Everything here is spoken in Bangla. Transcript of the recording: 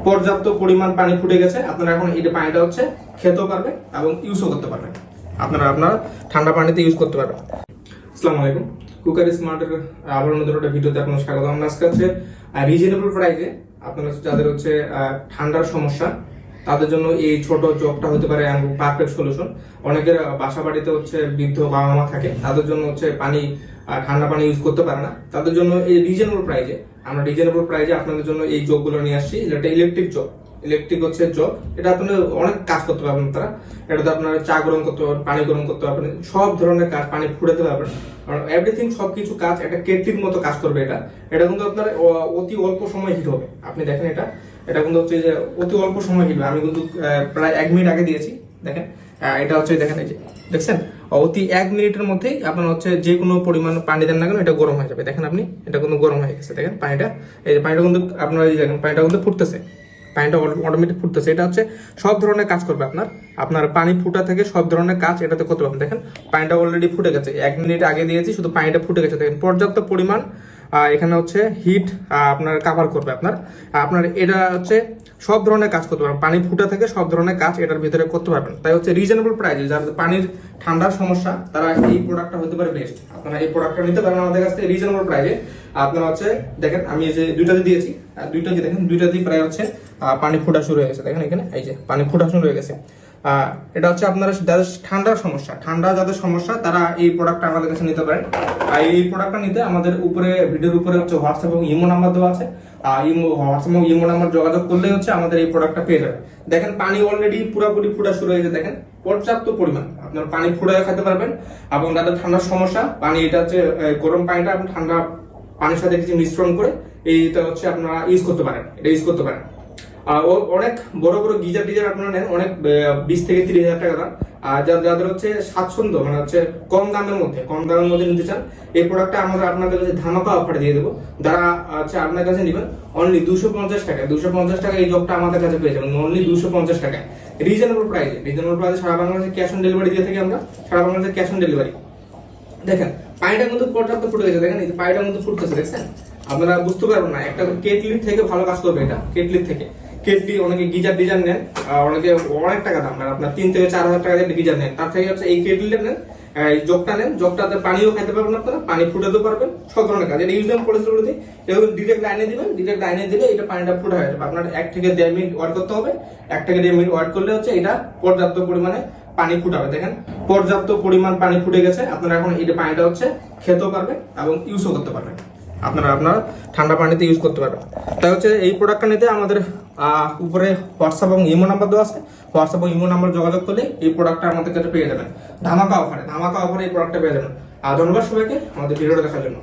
পর্যাপ্ত পরিমাণ পানি ফুটে গেছে। আপনারা এখন এই পানিটা হচ্ছে খেতেও পারবেন এবং ইউজও করতে পারবেন। আপনারা ঠান্ডা পানিতে ইউজ করতে পারবেন। আসসালামু আলাইকুম, কুকার স্মার্টের আবার নতুন একটা ভিডিওতে আপনাদের স্বাগত। আমরা আজকে হচ্ছে রিজনেবল প্রাইসে আপনারা যাদের হচ্ছে ঠান্ডার সমস্যা তাদের জন্য এই ছোট জগটা হতে পারে পারফেক্ট সলিউশন। অনেকের বাসা বাড়িতে হচ্ছে বৃদ্ধ বাবা মা থাকে, তাদের জন্য হচ্ছে ঠান্ডা পানি ইউজ করতে পারে না, তাদের জন্য এই রিজনেবল প্রাইজে আপনাদের জন্য এই জগগুলো নিয়ে আসছি। এটা ইলেকট্রিক হচ্ছে জগ। এটা আপনারা অনেক কাজ করতে পারবেন। এটাতে আপনারা চা গরম করতে পারবেন, পানি গরম করতে পারবেন, সব ধরনের কাজ, পানি ফুটাতে পারবেন, এভরিথিং, সবকিছু কাজ একটা কেটলির মতো কাজ করবে। এটা কিন্তু আপনার অতি অল্প সময় হিট হবে। আপনি দেখেন এটা কিন্তু হচ্ছে যে অতি অল্প সময় হিট হবে। আমি কিন্তু প্রায় 1 মিনিট আগে দিয়েছি। দেখেন এটা হচ্ছে, দেখেন এই যে দেখছেন, অতি 1 মিনিটের মধ্যেই আপনার হচ্ছে যে কোনো পরিমাণ পানি দেন না কেন এটা গরম হয়ে যাবে। দেখেন আপনি, এটা কিন্তু গরম হয়ে গেছে। দেখেন পানিটা, এই যে পানিটা কিন্তু আপনারা দেখেন পানিটা কিন্তু ফুটতেছে, পানিটা অটোমেটিক ফুটতেছে। এটা হচ্ছে সব ধরনের কাজ করবে। আপনার পানি ফুটা থেকে সব ধরনের কাজ এটাতে করতে পারবেন। দেখেন পানিটা অলরেডি ফুটে গেছে, 1 মিনিট আগে দিয়েছি, শুধু পানিটা ফুটে গেছে। দেখেন পর্যাপ্ত পরিমাণ এখানে হচ্ছে হিট আপনার কাভার করবে। আপনার এটা হচ্ছে সব ধরনের কাজ করতে পারবেন। পানি ফুটা থেকে সব ধরনের কাজ এটার ভিতরে করতে পারবেন। তাই হচ্ছে রিজনেবল প্রাইসে যাদের পানির ঠান্ডার সমস্যা তারা এই প্রোডাক্টটা হতে পারে বেস্ট। আপনারা এই প্রোডাক্টটা নিতে পারেন আমাদের কাছ থেকে রিজনেবল প্রাইসে। আপনারা হচ্ছে দেখেন আমি এই যে দুইটাতে দিয়েছি, দেখেন দুইটাতেই প্রায় হচ্ছে পানি ফোটা শুরু হয়ে গেছে। দেখেন এখানে এই যে পানি ফোটা শুরু হয়ে গেছে। এটা হচ্ছে আপনারা যাদের ঠান্ডা যাদের সমস্যা তারা এই প্রোডাক্টটা আমাদের কাছে নিতে পারেন। আর এই প্রোডাক্টটা নিতে আমাদের ভিডিওর উপরে হচ্ছে হোয়াটসঅ্যাপ এবং ইমো নাম্বার দেওয়া আছে। হোয়াটসঅ্যাপ এবং ইমো নাম্বার যোগাযোগ করলে হচ্ছে আমাদের এই প্রোডাক্টটা পেয়ে যাবে। দেখেন পানি অলরেডি পুরোপুরি ফুটা শুরু হয়েছে। দেখেন পর্যাপ্ত পরিমাণ আপনার পানি ফুটায় খেতে পারবেন। এবং যাদের ঠান্ডার সমস্যা, পানি এটা হচ্ছে গরম পানিটা আপনি ঠান্ডা পানির সাথে কিছু মিশ্রণ করে এইটা হচ্ছে আপনারা ইউজ করতে পারেন। অনেক বড় বড় গিজার আপনারা নেন, অনেক 20 থেকে 30 হাজার টাকা দাম। আর যাদের হচ্ছে স্বাচ্ছন্দ্য, মানে হচ্ছে কম দামের মধ্যে নিতে চান, এই প্রোডাক্টটা আমরা আপনাদের কাছে ধামাকা অফারে দিয়ে দেবো। যারা হচ্ছে আপনার কাছে নেবেন অনলি 250 টাকা এই জবটা আমাদের কাছে পেয়ে যাবেন, অনলি 250 টাকায় রিজনেবল প্রাইসে। সারা বাংলাদেশে ক্যাশ অন ডেলিভারি দিয়ে থাকি আমরা, সারা বাংলাদেশে ক্যাশ অন ডেলিভারি। দেখেন পানিটা কিন্তু পর্যাপ্ত ফুটে গেছে। দেখেন এই পানিটা কিন্তু ফুটতেছে, দেখছেন? আপনারা বুঝতে পারবেন না, একটা কেটলির থেকে ভালো কাজ করবে এটা। কেটলি অনেকে গিজার ডিজাইন নেন, অনেকে অনেক টাকা দাম, মানে আপনার 3 থেকে 4 হাজার টাকা দিয়ে গিজার নেন। তার থেকে হচ্ছে এই কেটলিটা নেন, এই জগটা নেন। জগটাতে পানিও খাইতে পারবেন, আপনারা পানি ফুটাতে পারবেন, সব ধরনের কাজ। এটা ইউজ পলিসি এটা ডিরেক্ট লাইনে দিবেন, দিলে এটা পানিটা ফুটা হয়ে যাবে। আপনার 1 থেকে 1.5 মিনিট ওয়াট করতে হবে। 1 থেকে 1.5 মিনিট ওয়াট করলে হচ্ছে এটা পর্যাপ্ত পরিমাণে পানি ফুটাবে। দেখেন পর্যাপ্ত পরিমাণ পানি ফুটে গেছে। আপনারা এখন এই পানিটা হচ্ছে খেতেও পারবেন এবং ইউজও করতে পারবেন। আপনারা ঠান্ডা পানিতে ইউজ করতে পারবেন। তাই হচ্ছে এই প্রোডাক্টটা নিতে আমাদের উপরে হোয়াটসঅ্যাপ এবং ইমো নাম্বার দেওয়া আছে। হোয়াটসঅ্যাপ এবং ইমো নাম্বার যোগাযোগ করলে এই প্রোডাক্টটা আমাদের কাছে পেয়ে যাবেন ধামাকা অফারে এই প্রোডাক্টটা পেয়ে যাবেন। ধন্যবাদ সবাইকে আমাদের ভিডিওটা দেখার জন্য।